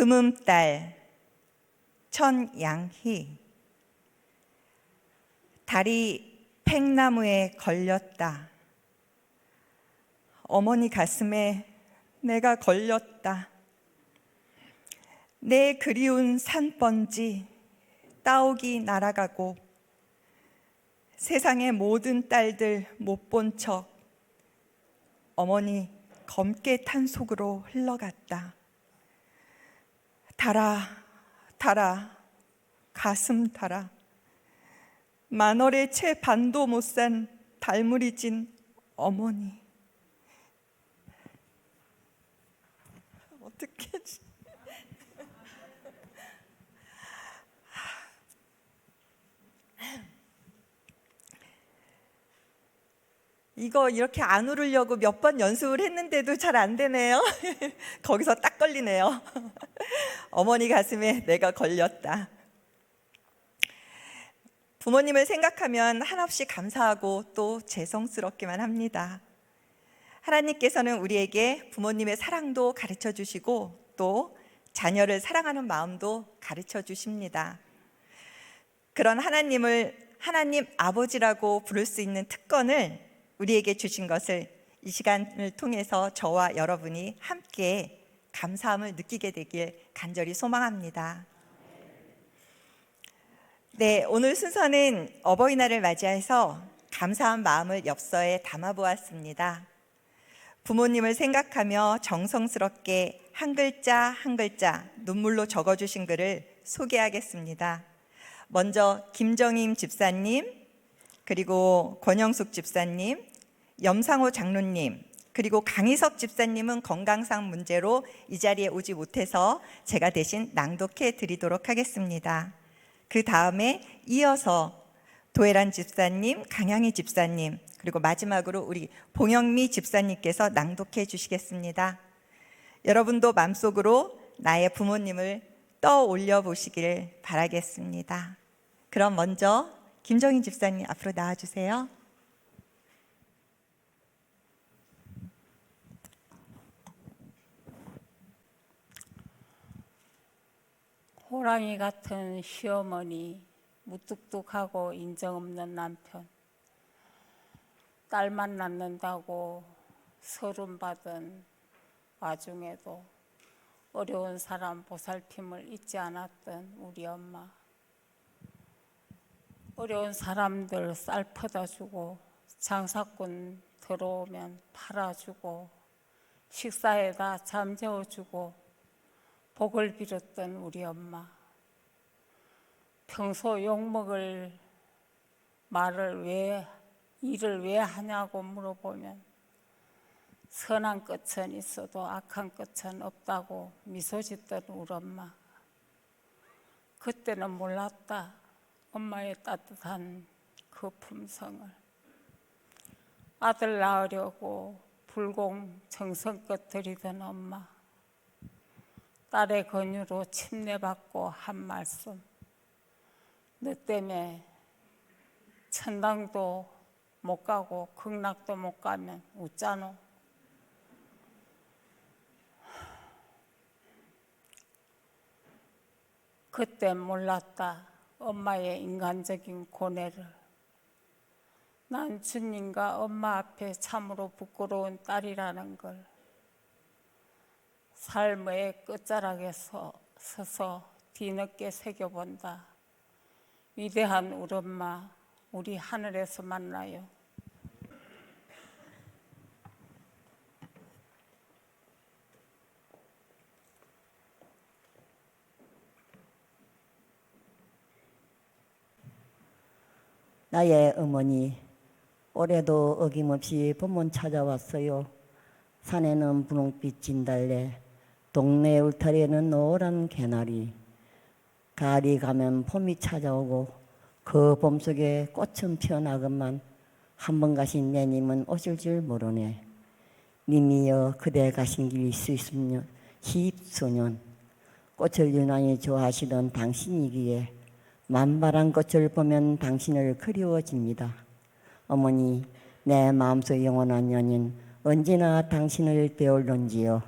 금음달 천양희. 달이 팽나무에 걸렸다. 어머니 가슴에 내가 걸렸다. 내 그리운 산번지 따옥이 날아가고 세상의 모든 딸들 못 본 척 어머니 검게 탄 속으로 흘러갔다. 달아 달아 가슴 달아. 만월에 채 반도 못 산 달무리 진 어머니. 어떻게 이거 이렇게 안 울으려고 몇 번 연습을 했는데도 잘 안 되네요. 거기서 딱 걸리네요. 어머니 가슴에 내가 걸렸다. 부모님을 생각하면 한없이 감사하고 또 죄송스럽기만 합니다. 하나님께서는 우리에게 부모님의 사랑도 가르쳐 주시고 또 자녀를 사랑하는 마음도 가르쳐 주십니다. 그런 하나님을 하나님 아버지라고 부를 수 있는 특권을 우리에게 주신 것을 이 시간을 통해서 저와 여러분이 함께 감사함을 느끼게 되길 간절히 소망합니다. 네, 오늘 순서는 어버이날을 맞이해서 감사한 마음을 엽서에 담아보았습니다. 부모님을 생각하며 정성스럽게 한 글자 한 글자 눈물로 적어주신 글을 소개하겠습니다. 먼저 김정임 집사님, 그리고 권영숙 집사님, 염상호 장로님, 그리고 강희석 집사님은 건강상 문제로 이 자리에 오지 못해서 제가 대신 낭독해 드리도록 하겠습니다. 그 다음에 이어서 도혜란 집사님, 강향희 집사님, 그리고 마지막으로 우리 봉영미 집사님께서 낭독해 주시겠습니다. 여러분도 마음속으로 나의 부모님을 떠올려 보시길 바라겠습니다. 그럼 먼저 김정인 집사님 앞으로 나와주세요. 호랑이 같은 시어머니, 무뚝뚝하고 인정 없는 남편, 딸만 낳는다고 서름받은 와중에도 어려운 사람 보살핌을 잊지 않았던 우리 엄마. 어려운 사람들 쌀 퍼다주고 장사꾼 들어오면 팔아주고 식사에다 잠재워주고 복을 빌었던 우리 엄마. 평소 욕먹을 일을 왜 하냐고 물어보면 선한 끝은 있어도 악한 끝은 없다고 미소 짓던 우리 엄마. 그때는 몰랐다. 엄마의 따뜻한 그 품성을. 아들 낳으려고 불공정성껏 들이던 엄마. 딸의 권유로 침례받고 한 말씀. 너 때문에 천당도 못 가고 극락도 못 가면 웃자노. 그때 몰랐다. 엄마의 인간적인 고뇌를. 난 주님과 엄마 앞에 참으로 부끄러운 딸이라는 걸. 삶의 끝자락에 서서 뒤늦게 새겨본다. 위대한 우리 엄마, 우리 하늘에서 만나요. 나의 어머니, 올해도 어김없이 법문 찾아왔어요. 산에는 분홍빛 진달래, 동네 울타리에는 노란 개나리. 가을이 가면 봄이 찾아오고 그 봄 속에 꽃은 피어나건만 한 번 가신 내님은 오실 줄 모르네. 님이여 그대 가신 길 십수년 꽃을 유난히 좋아하시던 당신이기에 만발한 꽃을 보면 당신을 그리워집니다. 어머니, 내 마음속 영원한 연인 언제나 당신을 배울런지요.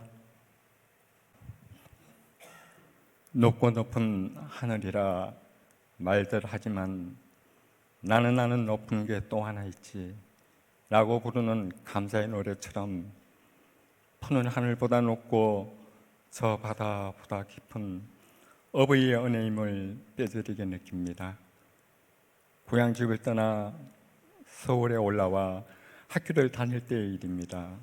높고 높은 하늘이라 말들 하지만 나는 높은 게 또 하나 있지 라고 부르는 감사의 노래처럼 푸른 하늘보다 높고 저 바다보다 깊은 어버이의 은혜임을 뼈저리게 느낍니다. 고향집을 떠나 서울에 올라와 학교를 다닐 때의 일입니다.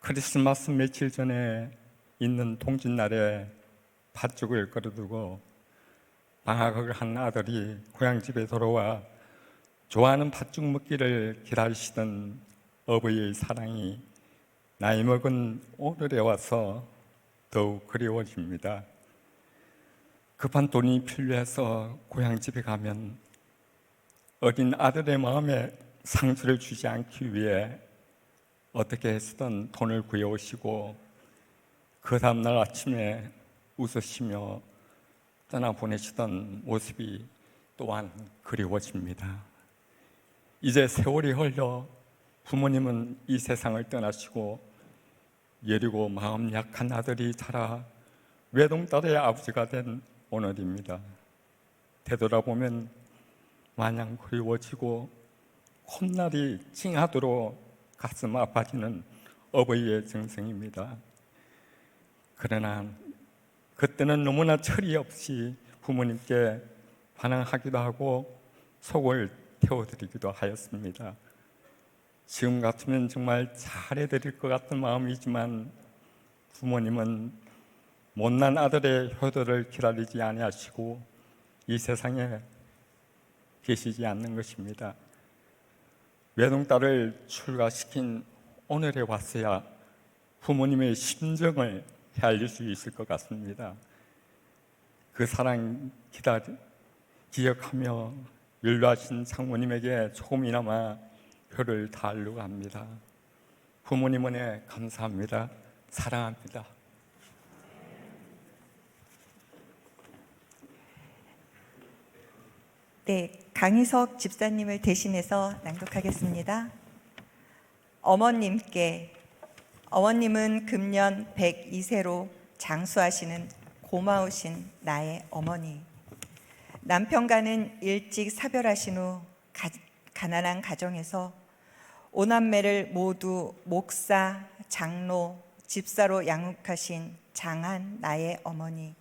크리스마스 며칠 전에 있는 동짓날에 팥죽을 끓여두고 방학을 한 아들이 고향집에 돌아와 좋아하는 팥죽 먹기를 기다리시던 어버이의 사랑이 나이 먹은 오늘에 와서 더욱 그리워집니다. 급한 돈이 필요해서 고향집에 가면 어린 아들의 마음에 상처를 주지 않기 위해 어떻게 해서든 돈을 구해오시고 그 다음날 아침에 웃으시며 떠나보내시던 모습이 또한 그리워집니다. 이제 세월이 흘러 부모님은 이 세상을 떠나시고 예리고 마음 약한 아들이 자라 외동딸의 아버지가 된 오늘입니다. 되돌아보면 마냥 그리워지고 콧날이 찡하도록 가슴 아파지는 어버이의 정성입니다. 그러나 그때는 너무나 철이 없이 부모님께 반항하기도 하고 속을 태워드리기도 하였습니다. 지금 같으면 정말 잘해드릴 것 같은 마음이지만 부모님은 못난 아들의 효도를 기다리지 아니하시고 이 세상에 계시지 않는 것입니다. 외동딸을 출가시킨 오늘에 왔어야 부모님의 심정을 헤아릴 수 있을 것 같습니다. 그 사랑 기억하며 연로하신 장모님에게 조금이나마 표를 다하려고 합니다. 부모님 은혜 감사합니다. 사랑합니다. 네, 강희석 집사님을 대신해서 낭독하겠습니다. 어머님은 금년 102세로 장수하시는 고마우신 나의 어머니. 남편과는 일찍 사별하신 후 가난한 가정에서 오남매를 모두 목사, 장로, 집사로 양육하신 장한 나의 어머니.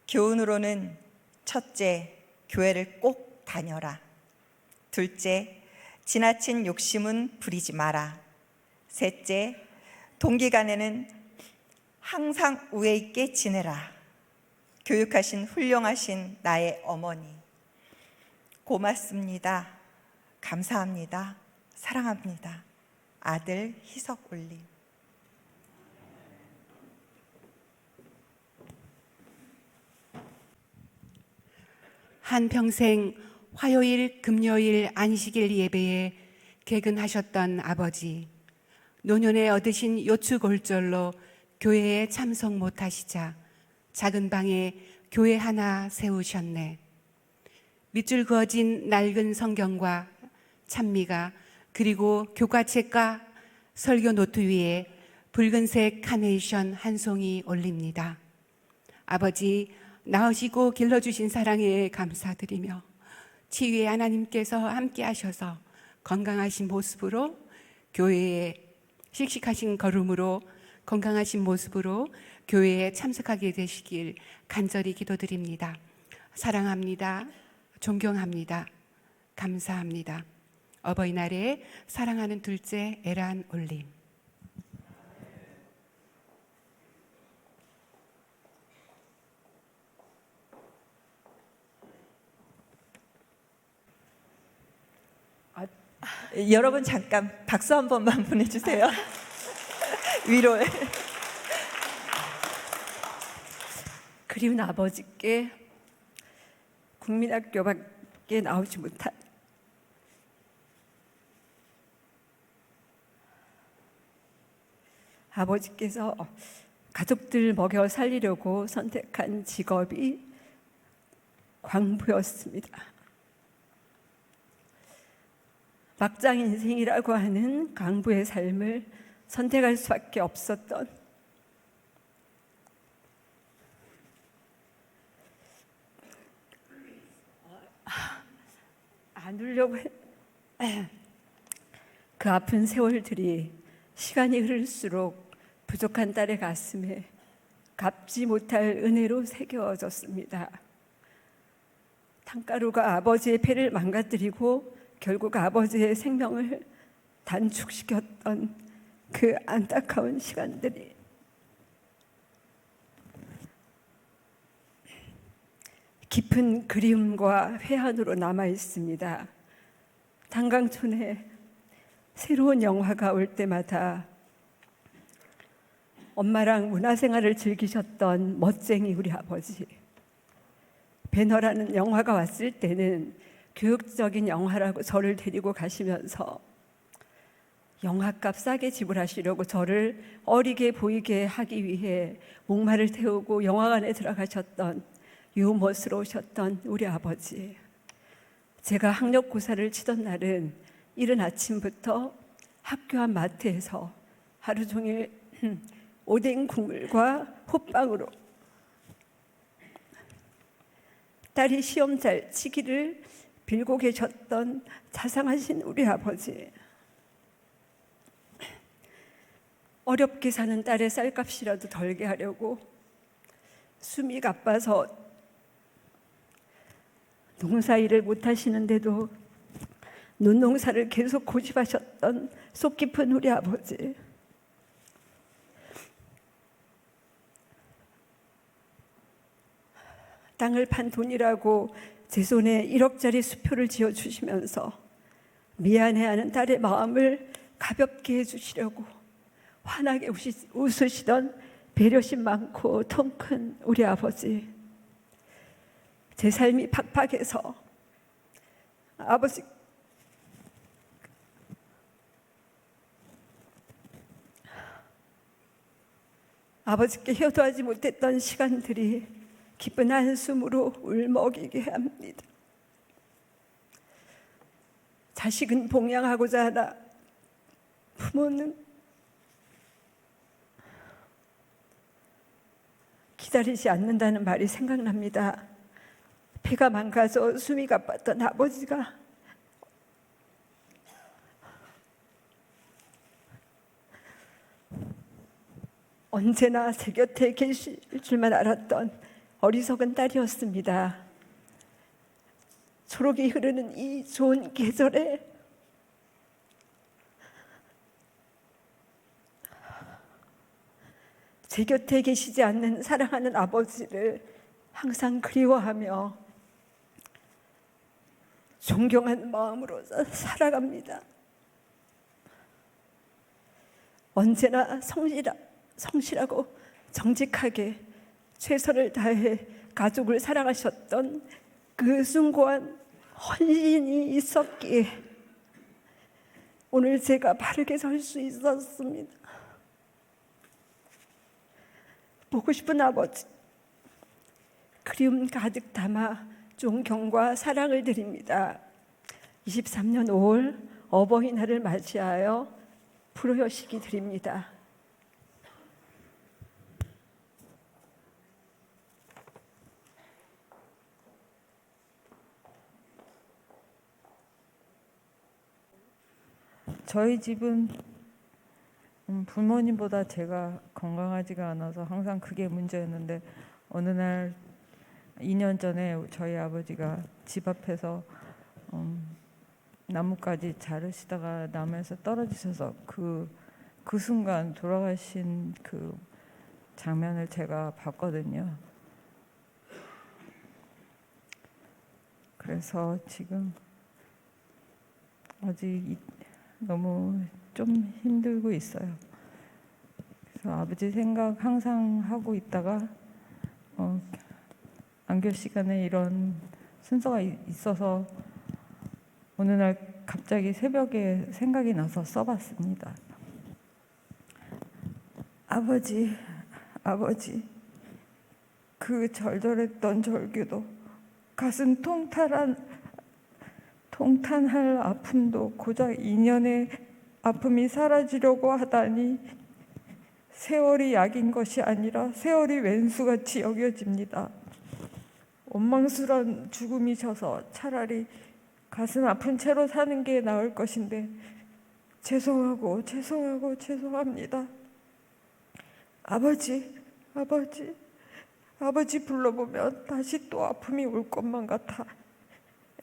교훈으로는 첫째, 교회를 꼭 다녀라. 둘째, 지나친 욕심은 부리지 마라. 셋째, 동기간에는 항상 우애 있게 지내라. 교육하신 훌륭하신 나의 어머니. 고맙습니다. 감사합니다. 사랑합니다. 아들 희석 올림. 한평생 화요일, 금요일 안식일 예배에 개근하셨던 아버지, 노년에 얻으신 요추골절로 교회에 참석 못하시자 작은 방에 교회 하나 세우셨네. 밑줄 그어진 낡은 성경과 찬미가, 그리고 교과책과 설교 노트 위에 붉은색 카네이션 한 송이 올립니다. 아버지, 낳으시고 길러주신 사랑에 감사드리며 치유의 하나님께서 함께 하셔서 건강하신 모습으로, 교회에 씩씩하신 걸음으로 건강하신 모습으로 교회에 참석하게 되시길 간절히 기도드립니다. 사랑합니다. 존경합니다. 감사합니다. 어버이날에 사랑하는 둘째 에란 올림. 여러분 잠깐 박수 한 번만 보내주세요. 위로해. 그리운 아버지께 국민학교밖에 나오지 못한 아버지께서 가족들 먹여 살리려고 선택한 직업이 광부였습니다. 막장 인생이라고 하는 광부의 삶을 선택할 수밖에 없었던 나누려고 그 아픈 세월들이 시간이 흐를수록 부족한 딸의 가슴에 갚지 못할 은혜로 새겨졌습니다. 탕가루가 아버지의 폐를 망가뜨리고 결국 아버지의 생명을 단축시켰던 그 안타까운 시간들이 깊은 그리움과 회한으로 남아 있습니다. 단강촌에 새로운 영화가 올 때마다 엄마랑 문화생활을 즐기셨던 멋쟁이 우리 아버지, 배너라는 영화가 왔을 때는 교육적인 영화라고 저를 데리고 가시면서 영화값 싸게 지불하시려고 저를 어리게 보이게 하기 위해 목마를 태우고 영화관에 들어가셨던 유머스러우셨던 우리 아버지. 제가 학력고사를 치던 날은 이른 아침부터 학교 앞 마트에서 하루 종일 오뎅 국물과 호빵으로 딸이 시험 잘 치기를 빌고 계셨던 자상하신 우리 아버지. 어렵게 사는 딸의 쌀값이라도 덜게 하려고 숨이 가빠서 농사일을 못 하시는데도 눈농사를 계속 고집하셨던 속 깊은 우리 아버지. 땅을 판 돈이라고 제 손에 1억짜리 수표를 지어주시면서 미안해하는 딸의 마음을 가볍게 해주시려고 환하게 웃으시던 배려심 많고 통 큰 우리 아버지. 제 삶이 팍팍해서 아버지께 효도하지 못했던 시간들이 기쁜 한숨으로 울먹이게 합니다. 자식은 봉양하고자 하나 부모는 기다리지 않는다는 말이 생각납니다. 배가 망가져 숨이 가빴던 아버지가 언제나 제 곁에 계실 줄만 알았던 어리석은 딸이었습니다. 초록이 흐르는 이 좋은 계절에 제 곁에 계시지 않는 사랑하는 아버지를 항상 그리워하며 존경하는 마음으로 살아갑니다. 언제나 성실하고 정직하게 최선을 다해 가족을 사랑하셨던 그 숭고한 헌신이 있었기에 오늘 제가 바르게 설 수 있었습니다. 보고 싶은 아버지, 그리움 가득 담아 존경과 사랑을 드립니다. 23년 5월 어버이날을 맞이하여 불효식이 드립니다. 저희 집은 부모님보다 제가 건강하지가 않아서 항상 그게 문제였는데 어느 날 2년 전에 저희 아버지가 집 앞에서 나뭇가지 자르시다가 나무에서 떨어지셔서 그 순간 돌아가신 그 장면을 제가 봤거든요. 그래서 지금 아직 너무 좀 힘들고 있어요. 그래서 아버지 생각 항상 하고 있다가 안교 시간에 이런 순서가 있어서 어느 날 갑자기 새벽에 생각이 나서 써봤습니다. 아버지, 그 절절했던 절규도 가슴 통탄할 아픔도 고작 인연의 아픔이 사라지려고 하다니 세월이 약인 것이 아니라 세월이 왼수같이 여겨집니다. 원망스런 죽음이셔서 차라리 가슴 아픈 채로 사는 게 나을 것인데 죄송합니다. 아버지 불러보면 다시 또 아픔이 올 것만 같아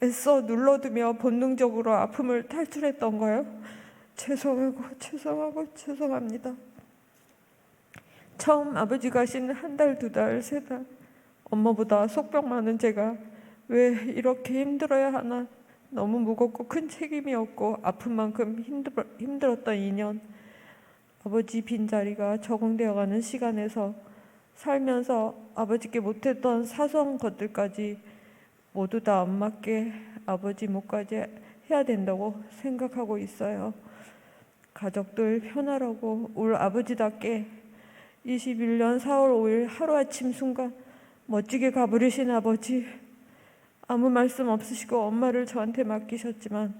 애써 눌러두며 본능적으로 아픔을 탈출했던가요? 죄송합니다. 처음 아버지 가신 한 달, 두 달, 세 달 엄마보다 속병 많은 제가 왜 이렇게 힘들어야 하나 너무 무겁고 큰 책임이었고 아픈 만큼 힘들었던 2년 아버지 빈자리가 적응되어가는 시간에서 살면서 아버지께 못했던 사소한 것들까지 모두 다 엄마께 아버지 몫까지 해야 된다고 생각하고 있어요. 가족들 편하라고 울 아버지답게 21년 4월 5일 하루아침 순간 멋지게 가버리신 아버지, 아무 말씀 없으시고 엄마를 저한테 맡기셨지만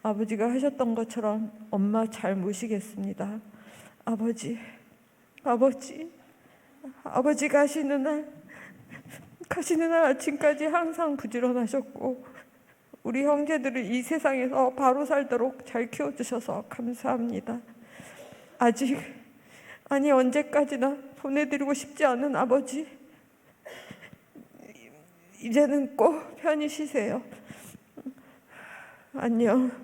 아버지가 하셨던 것처럼 엄마 잘 모시겠습니다. 아버지 가시는 날 아침까지 항상 부지런하셨고 우리 형제들을 이 세상에서 바로 살도록 잘 키워주셔서 감사합니다. 언제까지나 보내드리고 싶지 않은 아버지, 이제는 꼭 편히 쉬세요. 안녕.